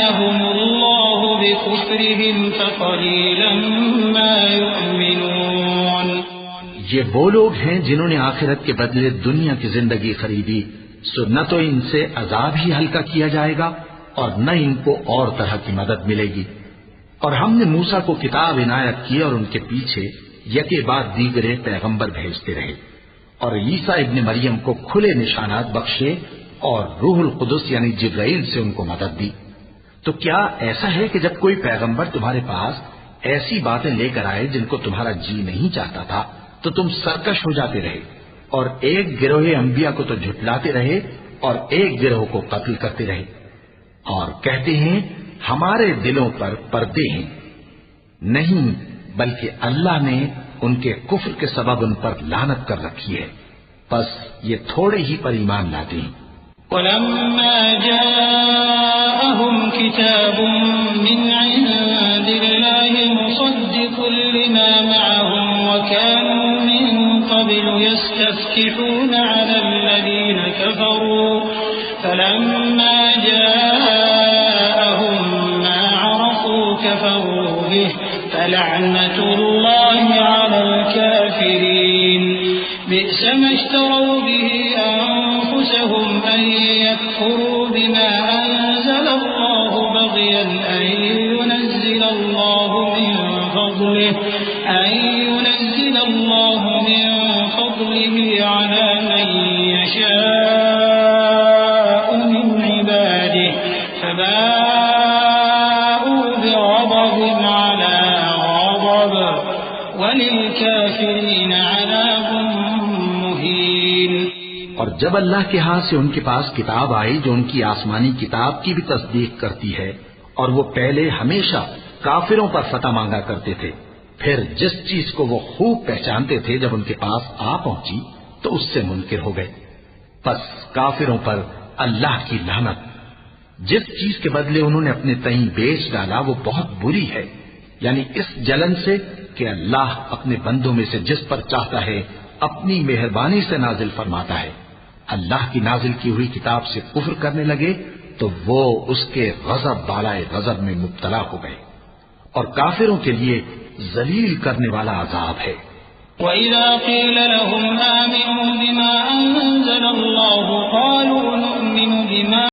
لعنهم الله بكفرهم فقليلا ما يؤمنون. یہ وہ لوگ ہیں جنہوں نے آخرت کے بدلے دنیا کی زندگی خریدی، سو نہ تو ان سے عذاب ہی ہلکا کیا جائے گا اور نہ ان کو اور طرح کی مدد ملے گی. اور ہم نے موسیٰ کو کتاب عنایت کی اور ان کے پیچھے یکے بعد دیگرے پیغمبر بھیجتے رہے، اور عیسیٰ ابن مریم کو کھلے نشانات بخشے اور روح القدس یعنی جبرائیل سے ان کو مدد دی. تو کیا ایسا ہے کہ جب کوئی پیغمبر تمہارے پاس ایسی باتیں لے کر آئے جن کو تمہارا جی نہیں چاہتا تھا تو تم سرکش ہو جاتے رہے، اور ایک گروہ انبیاء کو تو جھٹلاتے رہے اور ایک گروہ کو قتل کرتے رہے، اور کہتے ہیں ہمارے دلوں پر پردے ہیں؟ نہیں، بلکہ اللہ نے ان کے کفر کے سبب ان پر لعنت کر رکھی ہے، پس یہ تھوڑے ہی پر ایمان لاتے ہیں. ولما جاءهم كتاب من عند الله مصدق لما معهم وكانوا من قبل يستفتحون على الذين كفروا فلما جاءهم ما عرفوا كفروا به فلعنة الله على الكافرين. بئس ما اشتروا به أنفسهم أن يكفروا بما أنزل الله بغيا أن ينزل الله من فضله على من يشاء من عباده فباءوا بغضب على غضب وللكافرين عذاب مهين. اور جب اللہ کے ہاں سے ان کے پاس کتاب آئی جو ان کی آسمانی کتاب کی بھی تصدیق کرتی ہے، اور وہ پہلے ہمیشہ کافروں پر فتح مانگا کرتے تھے، پھر جس چیز کو وہ خوب پہچانتے تھے جب ان کے پاس آ پہنچی تو اس سے منکر ہو گئے. پس کافروں پر اللہ کی لعنت. جس چیز کے بدلے انہوں نے اپنے تئیں بیچ ڈالا وہ بہت بری ہے، یعنی اس جلن سے کہ اللہ اپنے بندوں میں سے جس پر چاہتا ہے اپنی مہربانی سے نازل فرماتا ہے. اللہ کی نازل کی ہوئی کتاب سے کفر کرنے لگے تو وہ اس کے غضب بالائے غضب میں مبتلا ہو گئے، اور کافروں کے لیے ذلیل کرنے والا عذاب ہے. وَإِذَا قِيلَ لَهُمْ آمِنُوا بِمَا أَنزَلَ اللَّهُ قَالُوا نُؤْمِنُ بِمَا